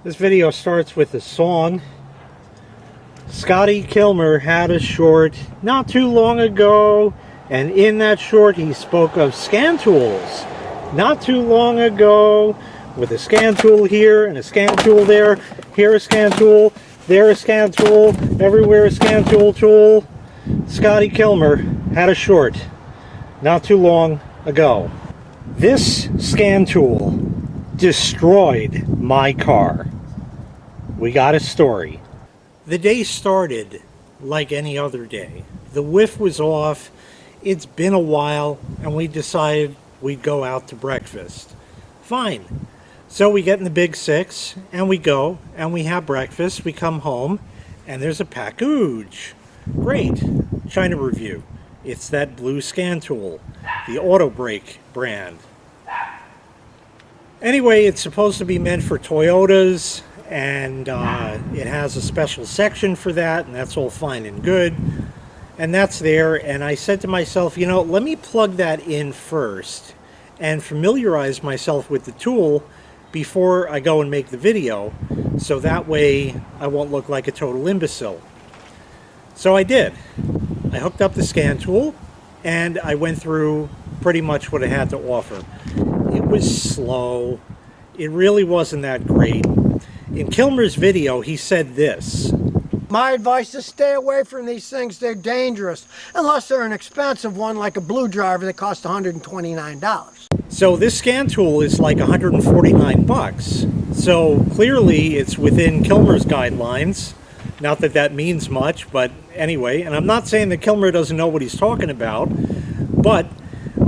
This video starts with a song. Scotty Kilmer had a short not too long ago, and in that short he spoke of scan tools. Not too long ago, with a scan tool here and a scan tool there, here a scan tool, there a scan tool, everywhere a scan tool. Scotty Kilmer had a short not too long ago. This scan tool destroyed my car. We got a story. The day started like any other day. The whiff was off. It's been a while, and we decided we'd go out to breakfast. Fine. So we get in the big six, and we go, and we have breakfast. We come home, and there's a package. Great. China review. It's that blue scan tool, the Auto Brake brand. Anyway, it's supposed to be meant for Toyotas, and it has a special section for that, and that's all fine and good. And that's there, and I said to myself, you know, let me plug that in first and familiarize myself with the tool before I go and make the video, so that way I won't look like a total imbecile. So I did. I hooked up the scan tool, and I went through pretty much what it had to offer. It was slow. It really wasn't that great. In Kilmer's video, he said this. My advice is stay away from these things. They're dangerous, unless they're an expensive one like a blue driver that costs $129. So this scan tool is like 149 bucks. So clearly it's within Kilmer's guidelines. Not that that means much, but anyway. And I'm not saying that Kilmer doesn't know what he's talking about, but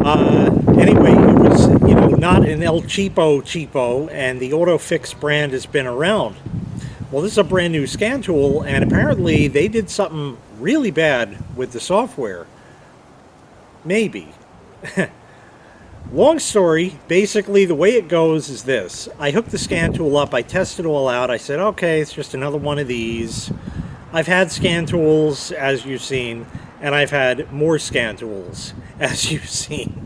anyway, it was, you know, not an El Cheapo, and the AutoFix brand has been around. Well, this is a brand new scan tool, and apparently they did something really bad with the software. Maybe. Long story, basically the way it goes is this. I hooked the scan tool up, I tested it all out, I said, okay, it's just another one of these. I've had scan tools, as you've seen, and I've had more scan tools, as you've seen.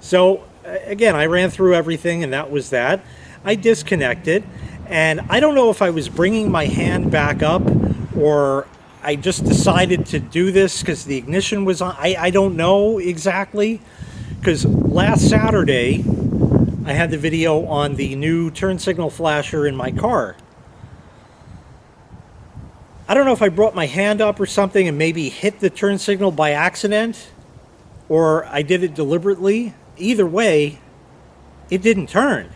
So, again, I ran through everything, and that was that. I disconnected, and I don't know if I was bringing my hand back up, or I just decided to do this because the ignition was on. I don't know exactly, because last Saturday, I had the video on the new turn signal flasher in my car. I don't know if I brought my hand up or something and maybe hit the turn signal by accident, or I did it deliberately. Either way, it didn't turn.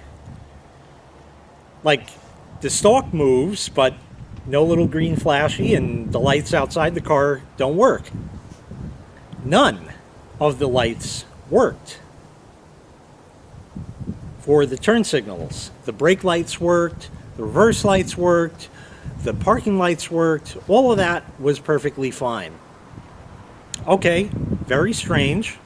Like, the stalk moves, but no little green flashy, and the lights outside the car don't work. None of the lights worked for the turn signals. The brake lights worked, the reverse lights worked, the parking lights worked, all of that was perfectly fine. Okay, very strange.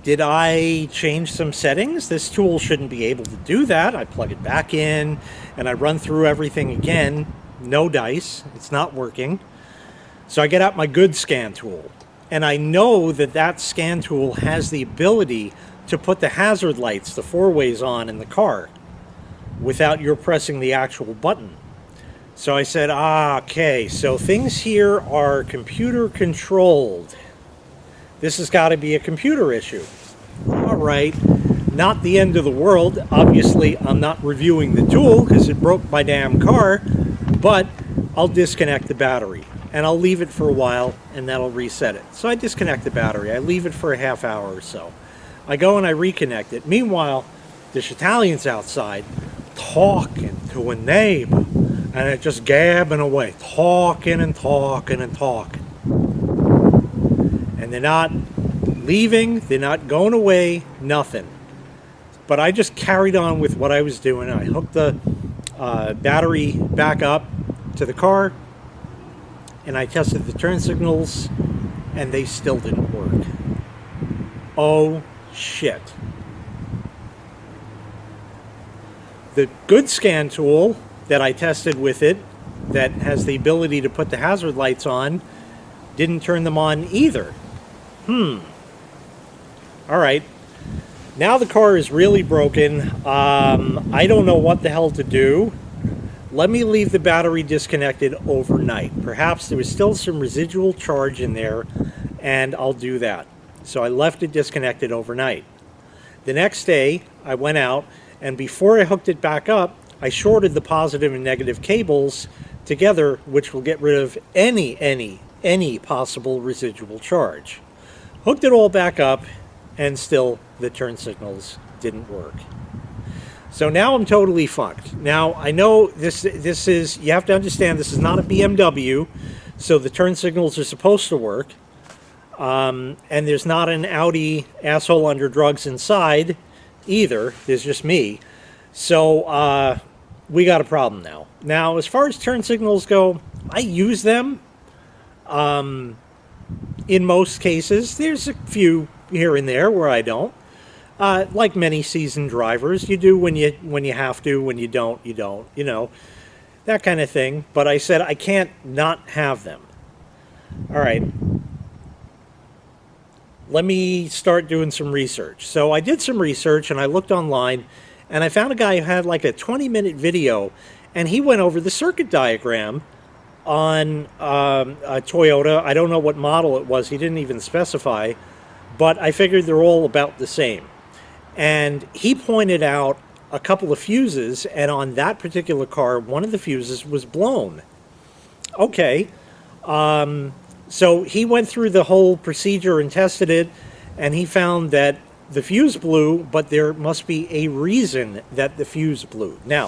Did I change some settings? This tool shouldn't be able to do that. I plug it back in and I run through everything again. No dice, it's not working. So I get out my good scan tool, and I know that that scan tool has the ability to put the hazard lights, the four-ways, on in the car without your pressing the actual button. So I said, okay, so things here are computer controlled. This has got to be a computer issue. All right, not the end of the world. Obviously, I'm not reviewing the tool because it broke my damn car, but I'll disconnect the battery and I'll leave it for a while and that'll reset it. So I disconnect the battery. I leave it for a half hour or so. I go and I reconnect it. Meanwhile, this Italian's outside talking to a neighbor, and it just gabbing away, talking and talking and talking. And they're not leaving, they're not going away, nothing. But I just carried on with what I was doing. I hooked the battery back up to the car, and I tested the turn signals, and they still didn't work. Oh, shit. The good scan tool that I tested with it, that has the ability to put the hazard lights on, didn't turn them on either. All right. Now the car is really broken. I don't know what the hell to do. Let me leave the battery disconnected overnight. Perhaps there was still some residual charge in there, and I'll do that. So I left it disconnected overnight. The next day, I went out, and before I hooked it back up, I shorted the positive and negative cables together, which will get rid of any possible residual charge. Hooked it all back up, and still the turn signals didn't work. So now I'm totally fucked. Now I know this is, you have to understand, this is not a BMW, so the turn signals are supposed to work. And there's not an Audi asshole under drugs inside either. There's just me. So we got a problem now. Now, as far as turn signals go, I use them in most cases. There's a few here and there where I don't. Like many seasoned drivers, you do when you have to. When you don't, you don't. You know, that kind of thing. But I said I can't not have them. All right. Let me start doing some research. So I did some research and I looked online and I found a guy who had like a 20-minute video, and he went over the circuit diagram on a Toyota. I don't know what model it was. He didn't even specify, but I figured they're all about the same. And he pointed out a couple of fuses, and on that particular car, one of the fuses was blown. Okay. So he went through the whole procedure and tested it, and he found that the fuse blew, but there must be a reason that the fuse blew. Now,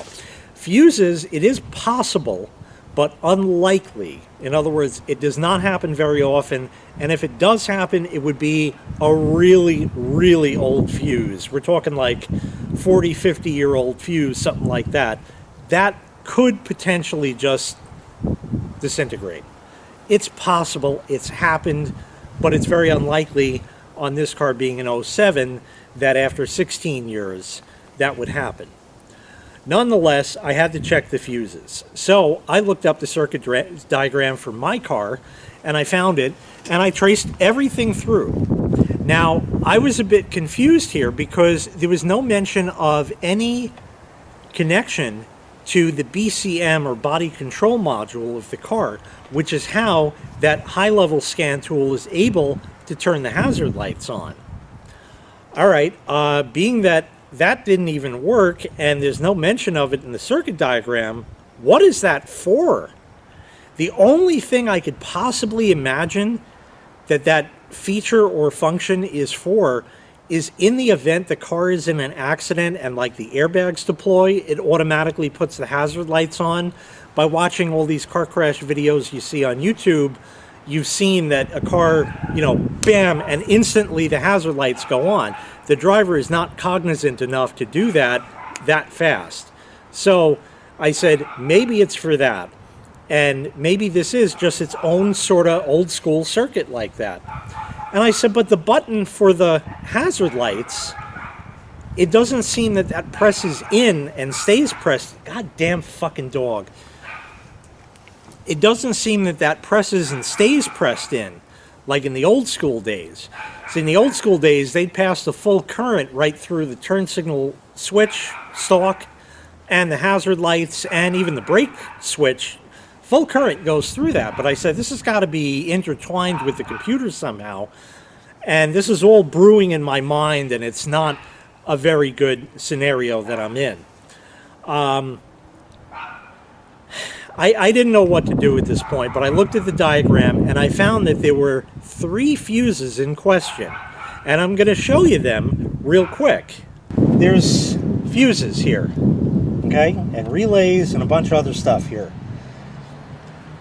fuses, it is possible, but unlikely. In other words, it does not happen very often, and if it does happen, it would be a really, really old fuse. We're talking like 40, 50-year-old fuse, something like that. That could potentially just disintegrate. It's possible, it's happened, but it's very unlikely on this car being an 07 that after 16 years that would happen. Nonetheless, I had to check the fuses. So I looked up the circuit diagram for my car, and I found it, and I traced everything through. Now, I was a bit confused here because there was no mention of any connection to the BCM or body control module of the car, which is how that high-level scan tool is able to turn the hazard lights on. All right, being that that didn't even work and there's no mention of it in the circuit diagram, what is that for? The only thing I could possibly imagine that that feature or function is for is in the event the car is in an accident and like the airbags deploy, it automatically puts the hazard lights on. By watching all these car crash videos you see on YouTube, you've seen that a car, you know, bam, and instantly the hazard lights go on. The driver is not cognizant enough to do that fast. So I said, maybe it's for that. And maybe this is just its own sort of old school circuit like that. And I said, but the button for the hazard lights, it doesn't seem that that presses in and stays pressed. Goddamn fucking dog. It doesn't seem that that presses and stays pressed in, like in the old school days. See, in the old school days, they'd pass the full current right through the turn signal switch, stalk, and the hazard lights, and even the brake switch. Full current goes through that. But I said, this has got to be intertwined with the computer somehow. And this is all brewing in my mind, and it's not a very good scenario that I'm in. I didn't know what to do at this point, but I looked at the diagram and I found that there were 3 fuses in question. And I'm going to show you them real quick. There's fuses here, okay, and relays and a bunch of other stuff here.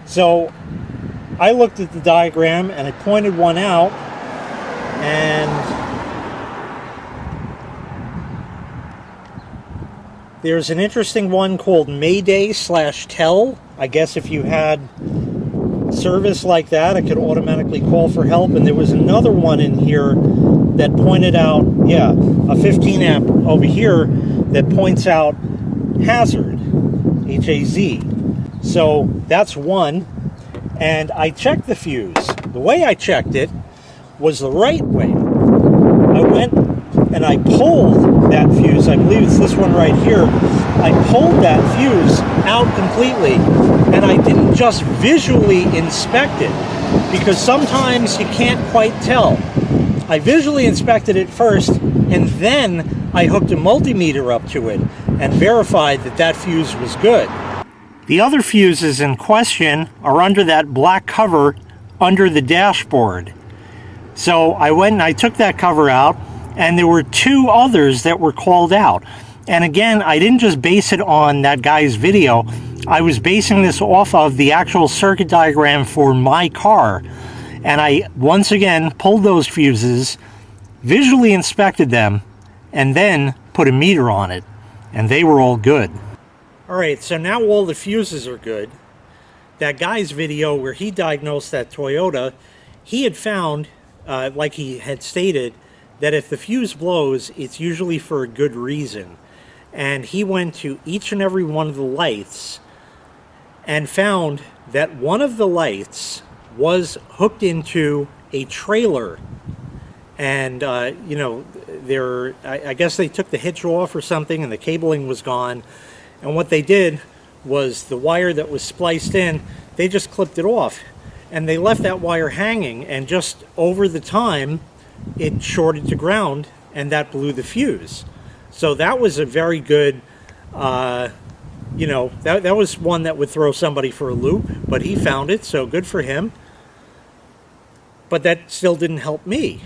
So I looked at the diagram and I pointed one out, and there's an interesting one called Mayday/Tell. I guess if you had service like that, it could automatically call for help. And there was another one in here that pointed out, yeah, a 15 amp over here that points out hazard, H-A-Z. So that's one. And I checked the fuse. The way I checked it was the right way. I went and I pulled that fuse. I believe it's this one right here. I pulled that fuse out completely, and I didn't just visually inspect it, because sometimes you can't quite tell. I visually inspected it first, and then I hooked a multimeter up to it and verified that that fuse was good. The other fuses in question are under that black cover under the dashboard. So I went and I took that cover out, and there were two others that were called out. And again, I didn't just base it on that guy's video. I was basing this off of the actual circuit diagram for my car. And I, once again, pulled those fuses, visually inspected them, and then put a meter on it. And they were all good. All right, so now all the fuses are good. That guy's video where he diagnosed that Toyota, he had found, like he had stated, that if the fuse blows, it's usually for a good reason. And he went to each and every one of the lights and found that one of the lights was hooked into a trailer. And, you know, I guess they took the hitch off or something, and the cabling was gone. And what they did was the wire that was spliced in, they just clipped it off. And they left that wire hanging, and just over the time, it shorted to ground, and that blew the fuse. So that was a very good, you know, that was one that would throw somebody for a loop, but he found it, so good for him. But that still didn't help me.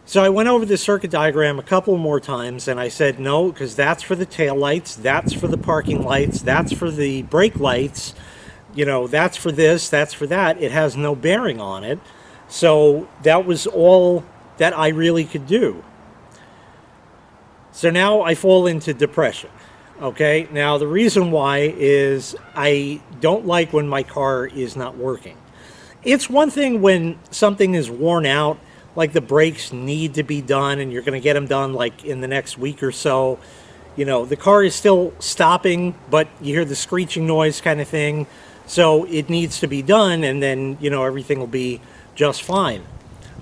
So I went over the circuit diagram a couple more times, and I said, no, because that's for the tail lights, that's for the parking lights, that's for the brake lights, you know, that's for this, that's for that. It has no bearing on it. So that was all that I really could do. So now I fall into depression. Okay, now the reason why is I don't like when my car is not working. It's one thing when something is worn out, like the brakes need to be done and you're going to get them done like in the next week or so. You know, the car is still stopping, but you hear the screeching noise kind of thing. So it needs to be done, and then, you know, everything will be just fine.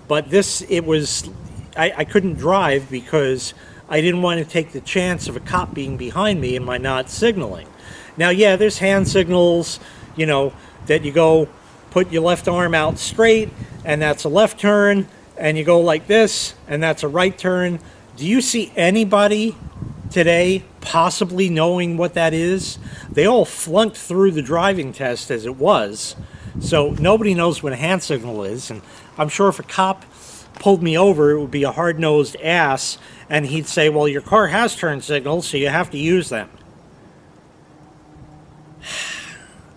But this, it was, I couldn't drive because I didn't want to take the chance of a cop being behind me and my not signaling. Now, yeah, there's hand signals, you know, that you go put your left arm out straight, and that's a left turn, and you go like this, and that's a right turn. Do you see anybody today possibly knowing what that is? They all flunked through the driving test as it was, so nobody knows what a hand signal is. And I'm sure if a cop pulled me over, it would be a hard-nosed ass, and he'd say, well, your car has turn signals, so you have to use them.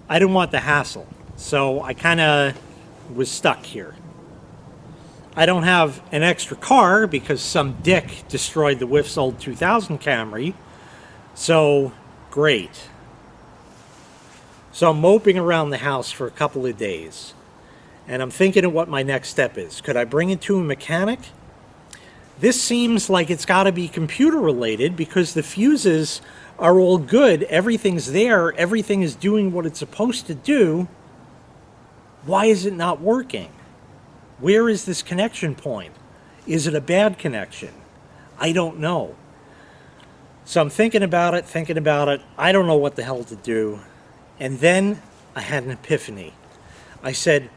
I didn't want the hassle, so I kind of was stuck here. I don't have an extra car because some dick destroyed the whiff sold 2000 Camry, so great. So I'm moping around the house for a couple of days, and I'm thinking of what my next step is. Could I bring it to a mechanic? This seems like it's got to be computer related because the fuses are all good. Everything's there. Everything is doing what it's supposed to do. Why is it not working? Where is this connection point? Is it a bad connection? I don't know. So I'm thinking about it. I don't know what the hell to do. And then I had an epiphany. I said,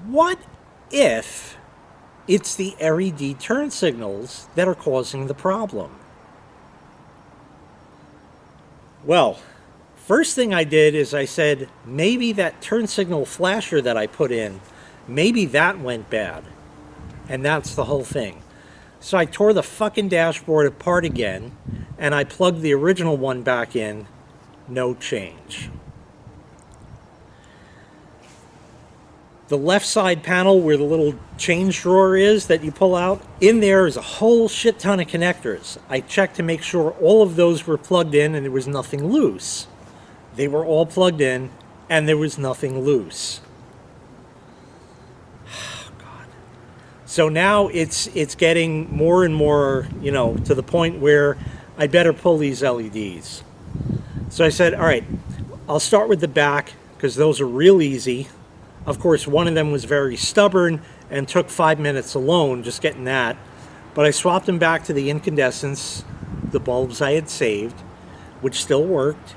what if it's the LED turn signals that are causing the problem? Well, first thing I did is I said, maybe that turn signal flasher that I put in, maybe that went bad. And that's the whole thing. So I tore the fucking dashboard apart again, and I plugged the original one back in. No change. The left side panel where the little change drawer is that you pull out, in there is a whole shit ton of connectors. I checked to make sure all of those were plugged in and there was nothing loose. They were all plugged in and there was nothing loose. Oh, God. So now it's getting more and more, you know, to the point where I better pull these LEDs. So I said, all right, I'll start with the back because those are real easy. Of course, one of them was very stubborn and took 5 minutes alone just getting that. But I swapped them back to the incandescents, the bulbs I had saved, which still worked.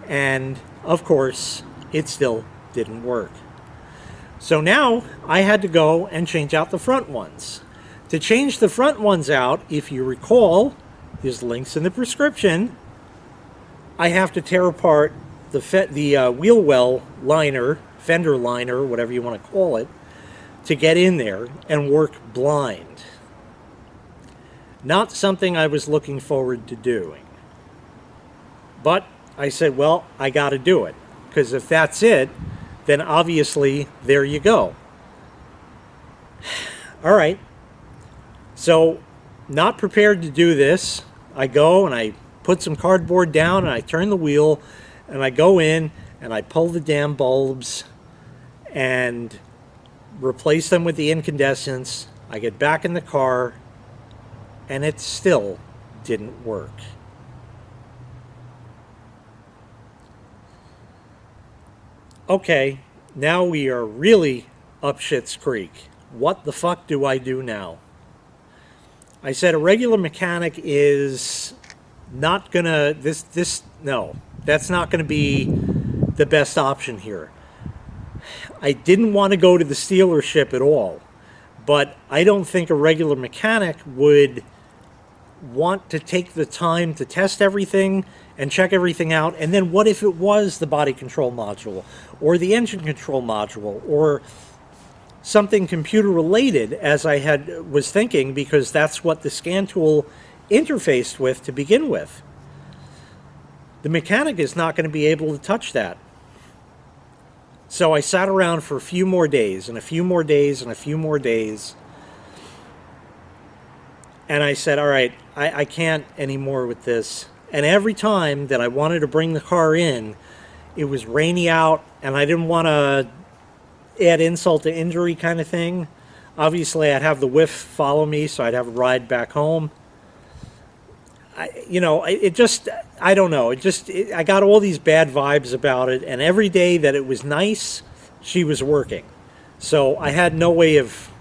And of course, it still didn't work. So now I had to go and change out the front ones. To change the front ones out, if you recall, there's links in the prescription, I have to tear apart the wheel well liner, fender liner, whatever you want to call it, to get in there and work blind. Not something I was looking forward to doing. But I said, well, I got to do it. Because if that's it, then obviously there you go. All right. So, not prepared to do this. I go and I put some cardboard down and I turn the wheel and I go in and I pull the damn bulbs and replace them with the incandescents. I get back in the car and it still didn't work. Okay, now we are really up shit's creek. What the fuck do I do now? I said a regular mechanic is not gonna, no, that's not gonna be the best option here. I didn't want to go to the dealership at all, but I don't think a regular mechanic would want to take the time to test everything and check everything out. And then what if it was the body control module or the engine control module or something computer related, as I was thinking, because that's what the scan tool interfaced with to begin with. The mechanic is not going to be able to touch that. So I sat around for a few more days and a few more days and a few more days. And I said, all right, I can't anymore with this. And every time that I wanted to bring the car in, it was rainy out and I didn't want to add insult to injury kind of thing. Obviously, I'd have the whiff follow me, so I'd have a ride back home. I don't know. I got all these bad vibes about it, and every day that it was nice, she was working. So I had no way of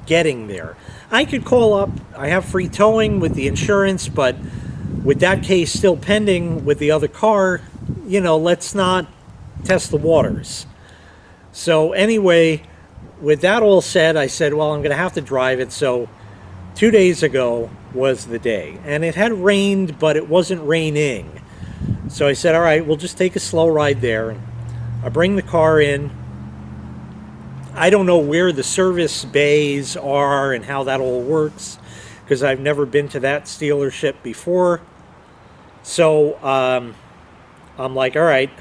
getting there. I could call up. I have free towing with the insurance, but with that case still pending with the other car, let's not test the waters. So anyway, with that all said, I said, well, I'm going to have to drive it. So 2 days ago was the day. And it had rained, but it wasn't raining. So I said, all right, we'll just take a slow ride there. I bring the car in. I don't know where the service bays are and how that all works, because I've never been to that dealership before. So I'm like, all right,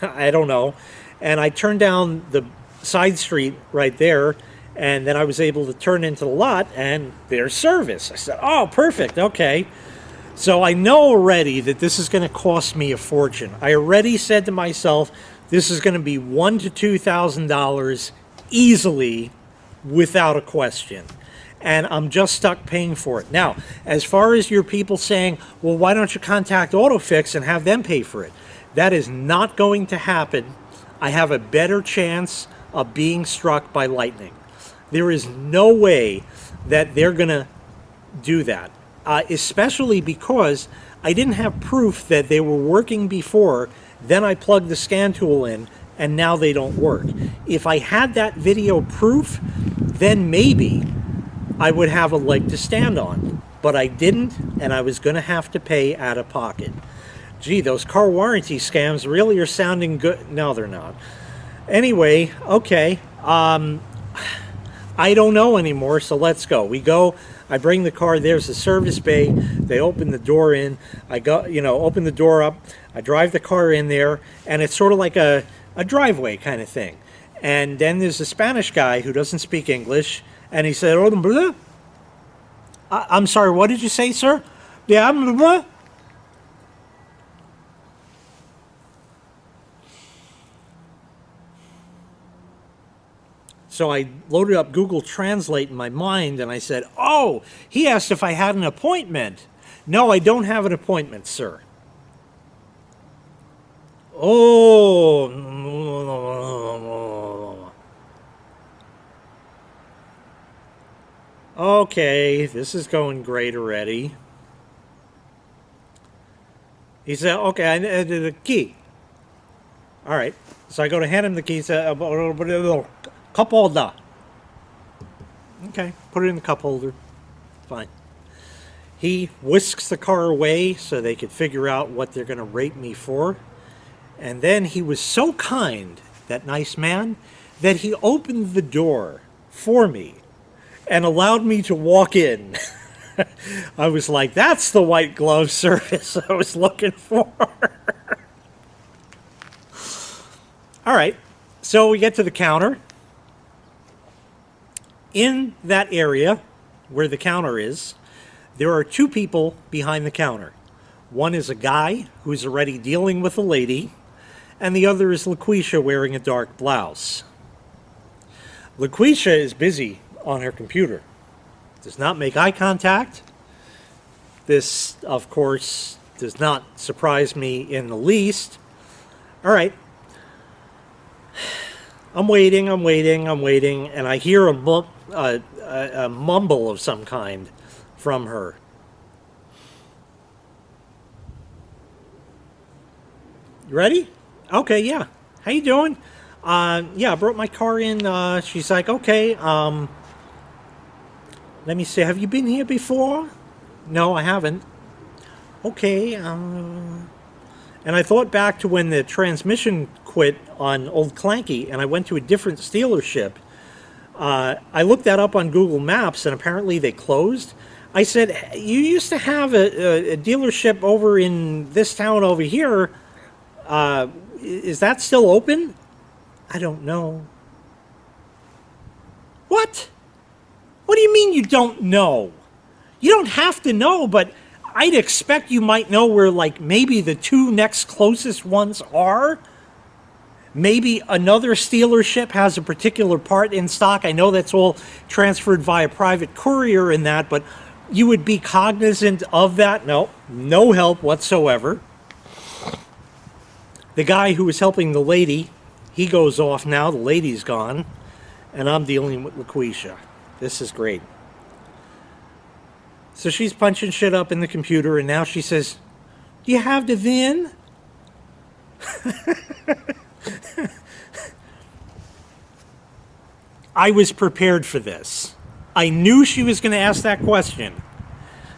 I don't know. And I turned down the side street right there, and then I was able to turn into the lot, and there's service. I said, oh, perfect, okay. So I know already that this is going to cost me a fortune. I already said to myself, this is going to be $1,000 to $2,000 easily, without a question. And I'm just stuck paying for it. Now, as far as your people saying, well, why don't you contact AutoFix and have them pay for it? That is not going to happen. I have a better chance of being struck by lightning. There is no way that they're going to do that, especially because I didn't have proof that they were working before. Then I plugged the scan tool in, and now they don't work. If I had that video proof, then maybe I would have a leg to stand on. But I didn't, and I was going to have to pay out of pocket. Gee, those car warranty scams really are sounding good. No, they're not. Anyway, okay. I don't know anymore, so let's go. We go. I bring the car. There's the service bay. They open the door in. I go, open the door up. I drive the car in there, and it's sort of like a driveway kind of thing. And then there's a Spanish guy who doesn't speak English, and he said, "Oh, I'm sorry, what did you say, sir?" Yeah, blah. So I loaded up Google Translate in my mind, and I said, oh, he asked if I had an appointment. No, I don't have an appointment, sir. Oh. Okay, this is going great already. He said, okay, I need the key. All right. So I go to hand him the key. He said, cup holder. Okay, put it in the cup holder. Fine. He whisks the car away so they could figure out what they're going to rate me for. And then he was so kind, that nice man, that he opened the door for me and allowed me to walk in. I was like, that's the white glove service I was looking for. All right, so we get to the counter. In that area where the counter is, there are two people behind the counter. One is a guy who's already dealing with a lady, and the other is LaQuisha wearing a dark blouse. LaQuisha is busy on her computer, does not make eye contact. This, of course, does not surprise me in the least. All right. I'm waiting, and I hear a mumble of some kind from her. You ready? Okay, yeah. How you doing? Yeah, I brought my car in. She's like, okay, let me see. Have you been here before? No, I haven't. Okay, and I thought back to when the transmission quit on Old Clanky, and I went to a different dealership. I looked that up on Google Maps, and apparently they closed. I said, you used to have a dealership over in this town over here. Is that still open? I don't know. What? What do you mean you don't know? You don't have to know, but I'd expect you might know where, like, maybe the two next closest ones are. Maybe another dealership has a particular part in stock. I know that's all transferred via private courier and that, but you would be cognizant of that? No, no help whatsoever. The guy who was helping the lady, he goes off now. The lady's gone, and I'm dealing with LaQuisha. This is great. So she's punching shit up in the computer, and now she says, do you have the VIN? I was prepared for this. I knew she was going to ask that question.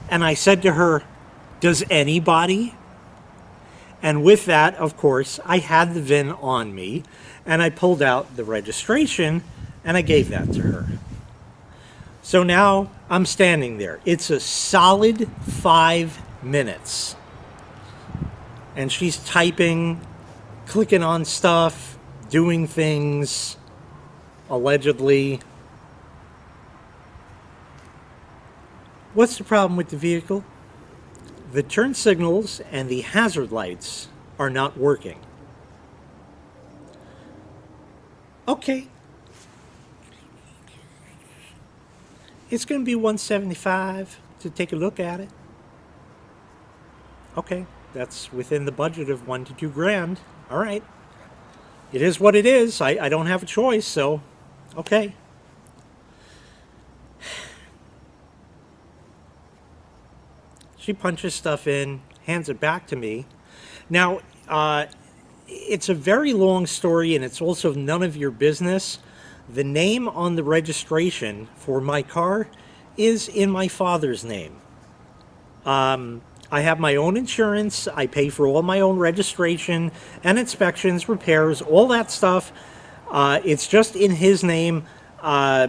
And I said to her, does anybody? And with that, of course, I had the VIN on me, and I pulled out the registration, and I gave that to her. So now I'm standing there. It's a solid 5 minutes. And she's typing, clicking on stuff, doing things, allegedly. What's the problem with the vehicle? The turn signals and the hazard lights are not working. Okay. It's going to be $175 to take a look at it. Okay, that's within the budget of $1 to $2 grand. All right. It is what it is. I don't have a choice, so okay. She punches stuff in, hands it back to me. Now, it's a very long story, and it's also none of your business. The name on the registration for my car is in my father's name. I have my own insurance. I pay for all my own registration and inspections, repairs, all that stuff. It's just in his name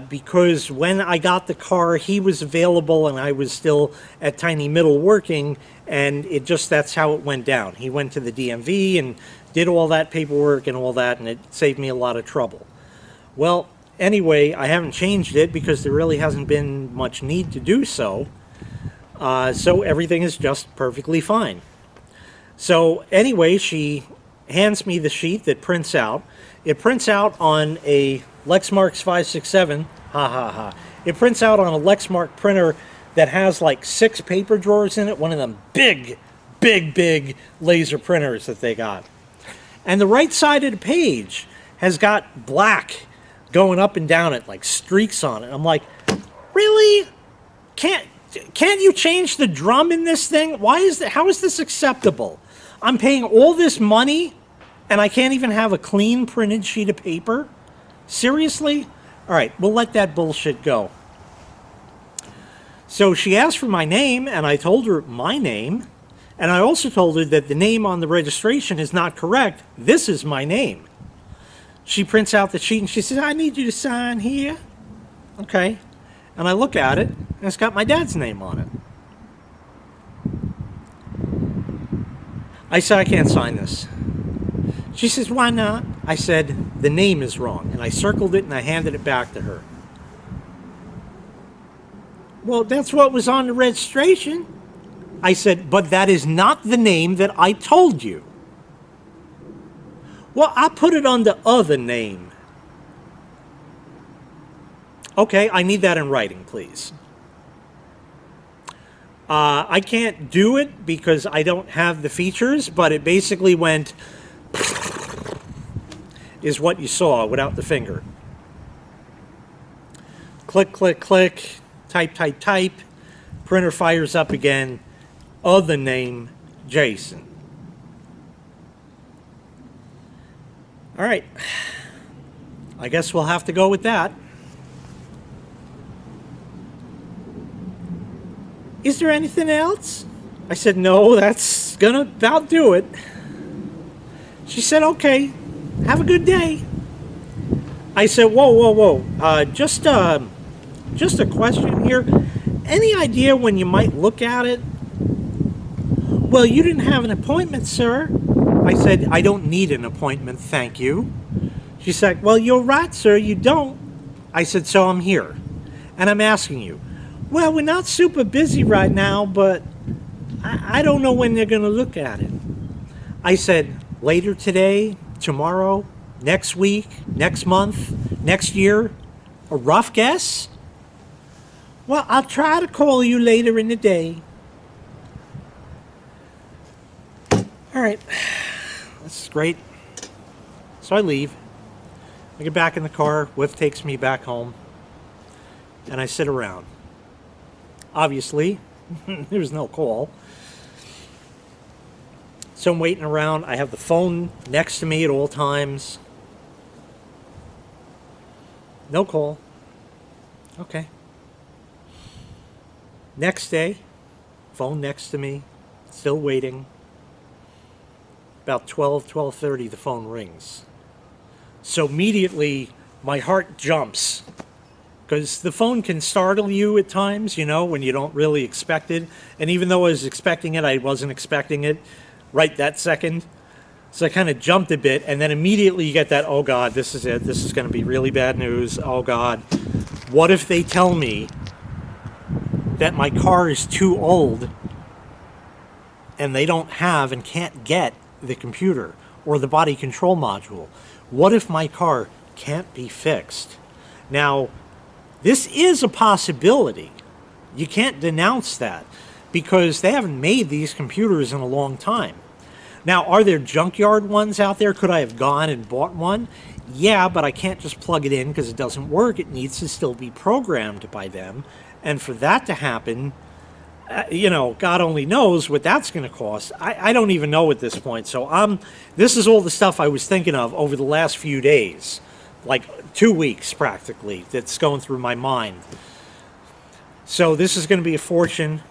because when I got the car, he was available and I was still at Tiny Middle working, and that's how it went down. He went to the DMV and did all that paperwork and all that, and it saved me a lot of trouble. Well, anyway, I haven't changed it because there really hasn't been much need to do so. So everything is just perfectly fine. So anyway, she hands me the sheet that prints out. It prints out on a Lexmark 567. It prints out on a Lexmark printer that has like 6 paper drawers in it. One of them big laser printers that they got. And the right side of the page has got black going up and down it, like streaks on it. I'm like, really? Can't you change the drum in this thing? Why is that? How is this acceptable? I'm paying all this money and I can't even have a clean printed sheet of paper? Seriously? All right, we'll let that bullshit go. So she asked for my name, and I told her my name, and I also told her that the name on the registration is not correct. This is my name. She prints out the sheet and she says, I need you to sign here. Okay. And I look at it, and it's got my dad's name on it. I said, I can't sign this. She says, why not? I said, the name is wrong. And I circled it and I handed it back to her. Well, that's what was on the registration. I said, but that is not the name that I told you. Well, I put it on the other name. Okay, I need that in writing, please. I can't do it because I don't have the features, but it basically went is what you saw without the finger. Click, click, click, type, type, type. Printer fires up again. Other name, Jason. All right. I guess we'll have to go with that. Is there anything else? I said, no, that's gonna about do it. She said, okay, have a good day. I said, whoa, whoa, whoa. Just a question here. Any idea when you might look at it? Well, you didn't have an appointment, sir. I said, I don't need an appointment, thank you. She said, well, you're right, sir, you don't. I said, so I'm here. And I'm asking you. Well, we're not super busy right now, but I don't know when they're going to look at it. I said, later today, tomorrow, next week, next month, next year? A rough guess? Well, I'll try to call you later in the day. All right. This is great. So I leave. I get back in the car. Whiff takes me back home. And I sit around. Obviously, there's no call. So I'm waiting around. I have the phone next to me at all times. No call. Okay. Next day, phone next to me, still waiting. About 12:30, the phone rings. So immediately, my heart jumps. Because the phone can startle you at times, you know, when you don't really expect it. And even though I was expecting it, I wasn't expecting it right that second. So I kind of jumped a bit. And then immediately you get that, oh, God, this is it. This is going to be really bad news. Oh, God. What if they tell me that my car is too old and they don't have and can't get the computer or the body control module? What if my car can't be fixed? Now, this is a possibility. You can't denounce that because they haven't made these computers in a long time. Now, are there junkyard ones out there? Could I have gone and bought one? Yeah, but I can't just plug it in because it doesn't work. It needs to still be programmed by them. And for that to happen, you know, God only knows what that's going to cost. I don't even know at this point. So this is all the stuff I was thinking of over the last few days. Like 2 weeks practically, that's going through my mind. So this is going to be a fortune.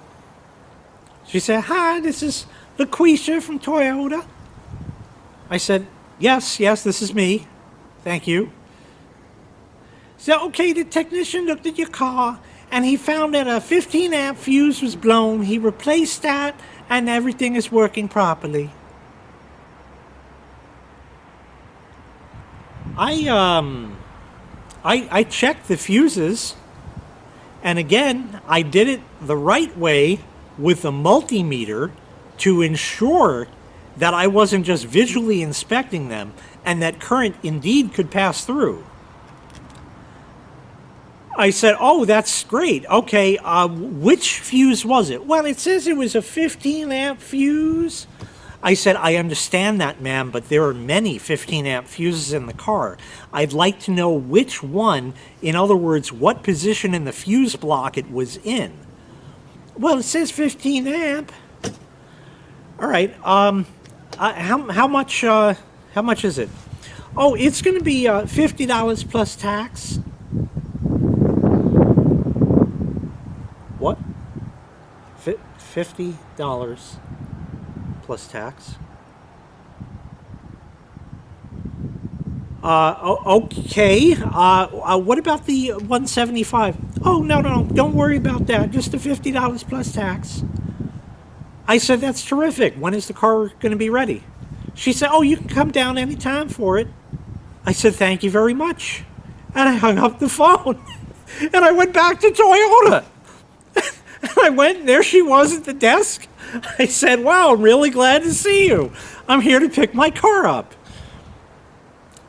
She said, hi, this is LaQuisha from Toyota. I said, yes, this is me. Thank you. She said, okay, the technician looked at your car and he found that a 15 amp fuse was blown. He replaced that and everything is working properly. I checked the fuses, and again, I did it the right way with a multimeter to ensure that I wasn't just visually inspecting them and that current indeed could pass through. I said, oh, that's great. Okay, which fuse was it? Well, it says it was a 15 amp fuse. I said, I understand that, ma'am, but there are many 15 amp fuses in the car. I'd like to know which one, in other words, what position in the fuse block it was in. Well, it says 15 amp. All right. How much is it? Oh, it's going to be $50 plus tax. What? $50 plus tax. Okay. What about the 175? Oh, no, don't worry about that. Just the $50 plus tax. I said, that's terrific. When is the car going to be ready? She said, oh, you can come down anytime for it. I said, thank you very much. And I hung up the phone. And I went back to Toyota. And I went, and there she was at the desk. I said, wow, I'm really glad to see you. I'm here to pick my car up.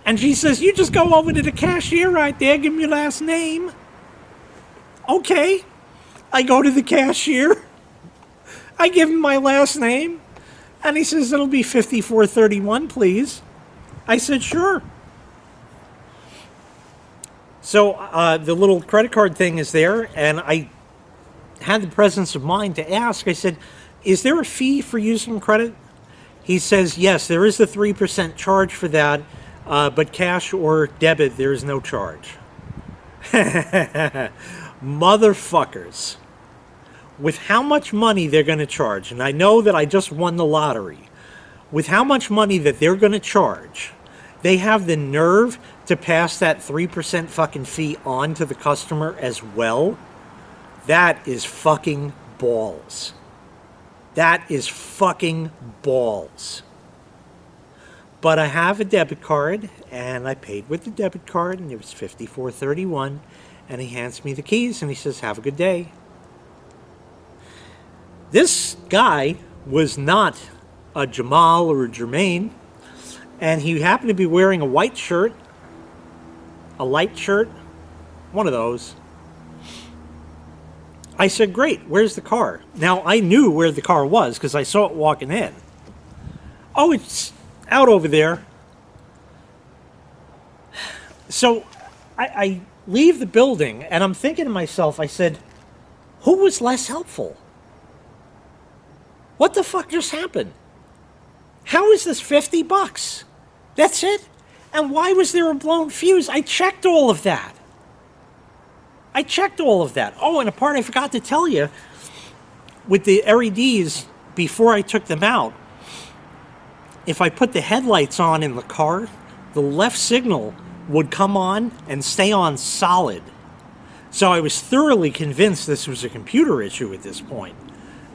And she says, you just go over to the cashier right there, give me your last name. Okay. I go to the cashier. I give him my last name. And he says, it'll be $54.31, please. I said, sure. So the little credit card thing is there, and I had the presence of mind to ask. I said, is there a fee for using credit? He says, yes, there is a 3% charge for that, but cash or debit, there is no charge. Motherfuckers. With how much money they're going to charge, and I know that I just won the lottery, with how much money that they're going to charge, they have the nerve to pass that 3% fucking fee on to the customer as well. That is fucking balls. That is fucking balls. But I have a debit card, and I paid with the debit card, and it was $54.31, and he hands me the keys, and he says, have a good day. This guy was not a Jamal or a Jermaine, and he happened to be wearing a white shirt, a light shirt, one of those. I said, great, where's the car? Now, I knew where the car was because I saw it walking in. Oh, it's out over there. So I leave the building, and I'm thinking to myself, I said, who was less helpful? What the fuck just happened? How is this $50? That's it? And why was there a blown fuse? I checked all of that. Oh, and a part I forgot to tell you, with the LEDs, before I took them out, if I put the headlights on in the car, the left signal would come on and stay on solid. So I was thoroughly convinced this was a computer issue at this point,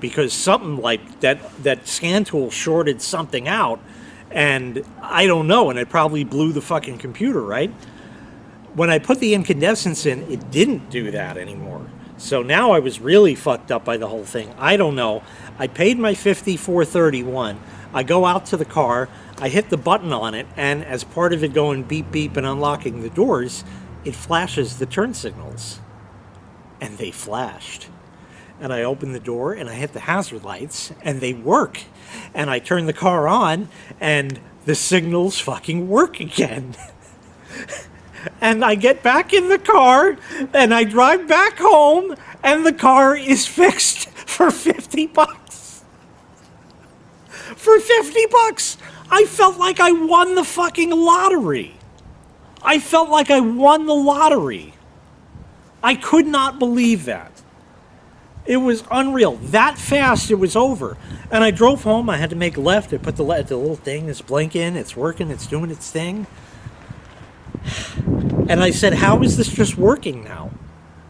because something like that scan tool shorted something out, and I don't know, and it probably blew the fucking computer, right? When I put the incandescents in, it didn't do that anymore. So now I was really fucked up by the whole thing. I don't know. I paid my $54.31. I go out to the car. I hit the button on it, and as part of it going beep beep and unlocking the doors, it flashes the turn signals. And they flashed. And I open the door, and I hit the hazard lights, and they work. And I turn the car on, and the signals fucking work again. And I get back in the car, and I drive back home, and the car is fixed for $50. For $50! I felt like I won the fucking lottery. I could not believe that. It was unreal. That fast, it was over. And I drove home. I had to make a left. I put the little thing, it's blinking, it's working, it's doing its thing. And I said, how is this just working now?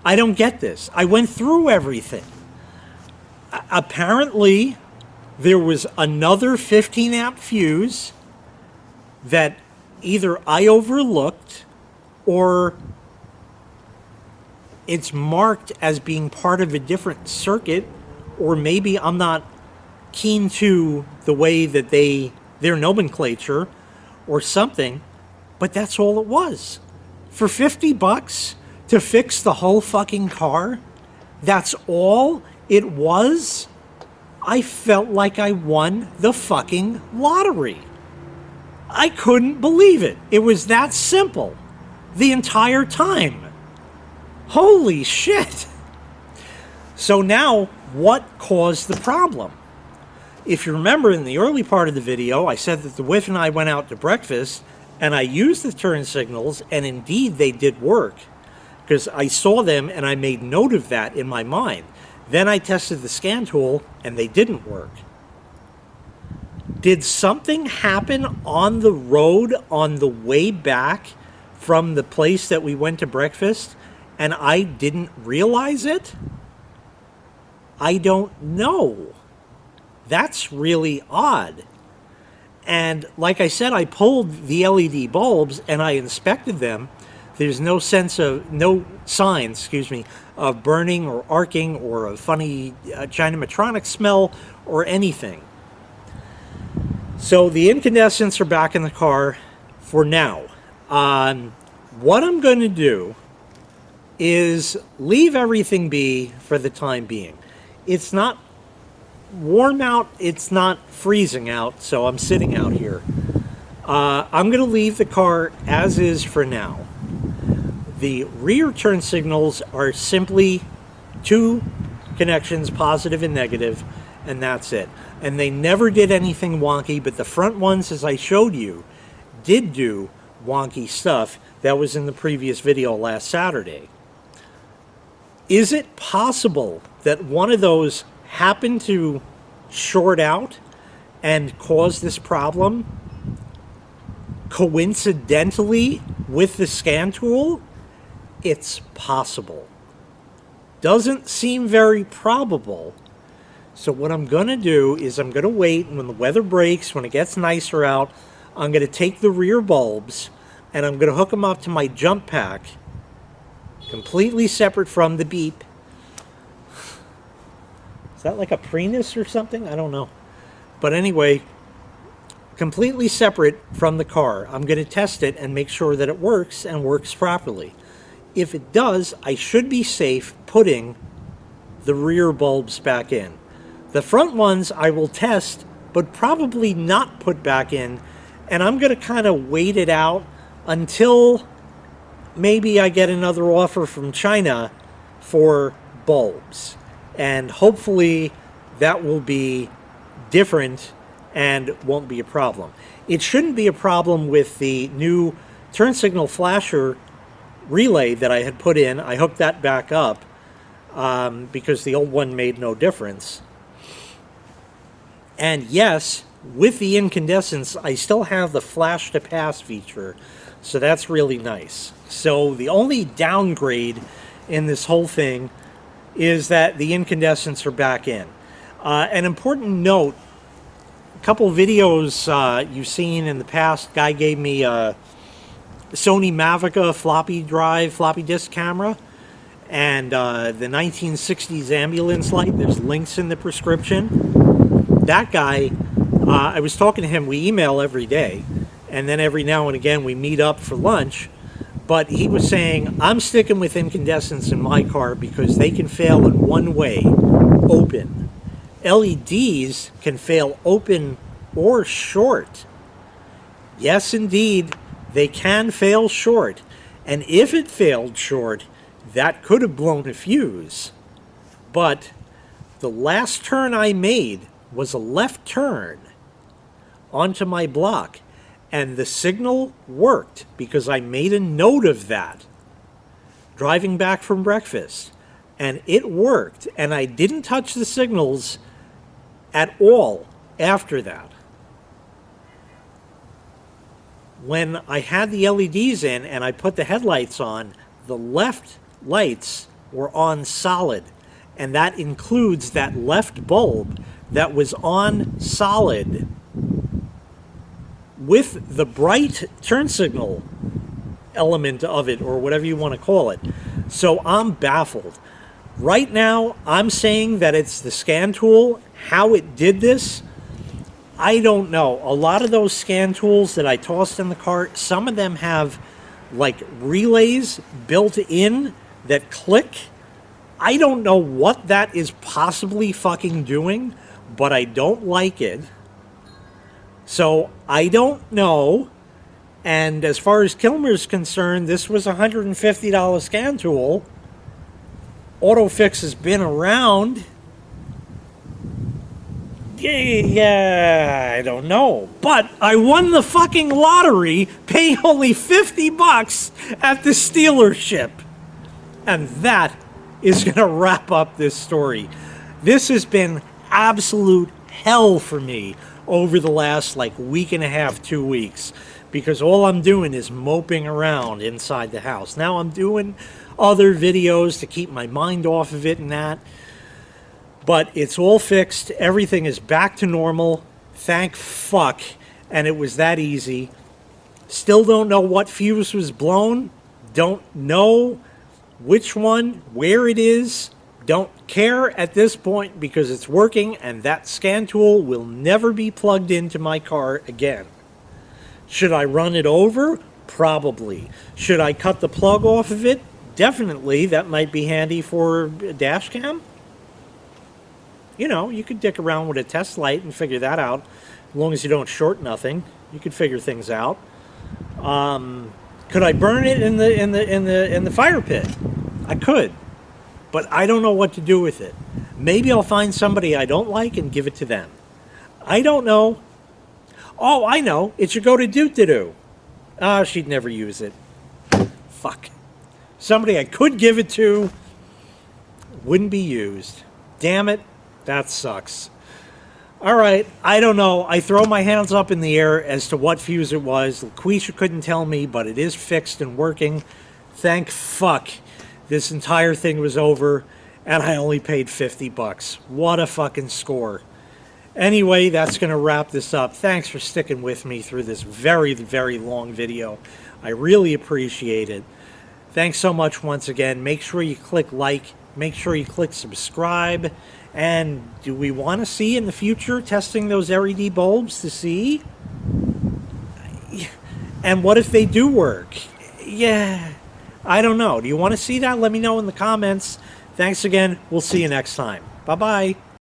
I don't get this. I went through everything. Apparently, there was another 15 amp fuse that either I overlooked or it's marked as being part of a different circuit, or maybe I'm not keen to the way that their nomenclature or something, but that's all it was. For $50 to fix the whole fucking car, that's all it was? I felt like I won the fucking lottery. I couldn't believe it. It was that simple the entire time. Holy shit. So now what caused the problem. If you remember in the early part of the video, I said that the wife and I went out to breakfast and I used the turn signals, and indeed they did work because I saw them and I made note of that in my mind. Then I tested the scan tool and they didn't work. Did something happen on the road on the way back from the place that we went to breakfast and I didn't realize it? I don't know. That's really odd. And like I said, I pulled the LED bulbs and I inspected them. There's no signs, of burning or arcing or a funny Chinametronic smell or anything. So the incandescents are back in the car for now. What I'm going to do is leave everything be for the time being. It's not warm out, it's not freezing out, so I'm sitting out here. I'm going to leave the car as is for now. The rear turn signals are simply 2 connections, positive and negative, and that's it. And they never did anything wonky, but the front ones, as I showed you, did do wonky stuff. That was in the previous video last Saturday. Is it possible that one of those happened to short out and cause this problem coincidentally with the scan tool? It's possible. Doesn't seem very probable. So what I'm going to do is I'm going to wait, and when the weather breaks, when it gets nicer out, I'm going to take the rear bulbs and I'm going to hook them up to my jump pack, completely separate from the beep. Is that like a Prius or something? I don't know. But anyway, completely separate from the car. I'm going to test it and make sure that it works and works properly. If it does, I should be safe putting the rear bulbs back in. The front ones I will test, but probably not put back in, and I'm going to kind of wait it out until maybe I get another offer from China for bulbs. And hopefully that will be different and won't be a problem. It shouldn't be a problem with the new turn signal flasher relay that I had put in. I hooked that back up because the old one made no difference. And yes, with the incandescents, I still have the flash to pass feature, so that's really nice. So the only downgrade in this whole thing is that the incandescents are back in. An important note, a couple videos you've seen in the past, guy gave me a Sony Mavica floppy disk camera, and the 1960s ambulance light. There's links in the prescription. That guy, I was talking to him, we email every day, and then every now and again we meet up for lunch, but he was saying, I'm sticking with incandescents in my car because they can fail in one way, open. LEDs can fail open or short. Yes, indeed, they can fail short, and if it failed short, that could have blown a fuse. But the last turn I made was a left turn onto my block, and the signal worked because I made a note of that driving back from breakfast, and it worked, and I didn't touch the signals at all after that. When I had the LEDs in and I put the headlights on, the left lights were on solid, and that includes that left bulb that was on solid with the bright turn signal element of it, or whatever you want to call it. So I'm baffled. Right now, I'm saying that it's the scan tool. How it did this, I don't know. A lot of those scan tools that I tossed in the cart, some of them have like relays built in that click. I don't know what that is possibly fucking doing, but I don't like it. So I don't know. And as far as Kilmer's concerned, this was a $150 scan tool. AutoFix has been around. Yeah, I don't know. But I won the fucking lottery, paying only $50 at the dealership. And that is going to wrap up this story. This has been absolute hell for me over the last like week and a half, 2 weeks, because all I'm doing is moping around inside the house. Now I'm doing other videos to keep my mind off of it and that. But it's all fixed. Everything is back to normal. Thank fuck. And it was that easy. Still don't know what fuse was blown. Don't know which one, where it is. Don't care at this point because it's working and that scan tool will never be plugged into my car again. Should I run it over? Probably. Should I cut the plug off of it? Definitely. That might be handy for a dash cam. You know, you could dick around with a test light and figure that out. As long as you don't short nothing, you could figure things out. Could I burn it in the fire pit? I could, but I don't know what to do with it. Maybe I'll find somebody I don't like and give it to them. I don't know. Oh, I know. It should go to Doo-Doo. Ah, she'd never use it. Fuck. Somebody I could give it to wouldn't be used. Damn it. That sucks. All right, I don't know. I throw my hands up in the air as to what fuse it was. LaQuisha couldn't tell me, but it is fixed and working. Thank fuck. This entire thing was over, and I only paid $50. What a fucking score. Anyway, that's going to wrap this up. Thanks for sticking with me through this very, very long video. I really appreciate it. Thanks so much once again. Make sure you click like. Make sure you click subscribe. And do we want to see in the future testing those LED bulbs to see? And what if they do work? Yeah, I don't know. Do you want to see that? Let me know in the comments. Thanks again. We'll see you next time. Bye-bye.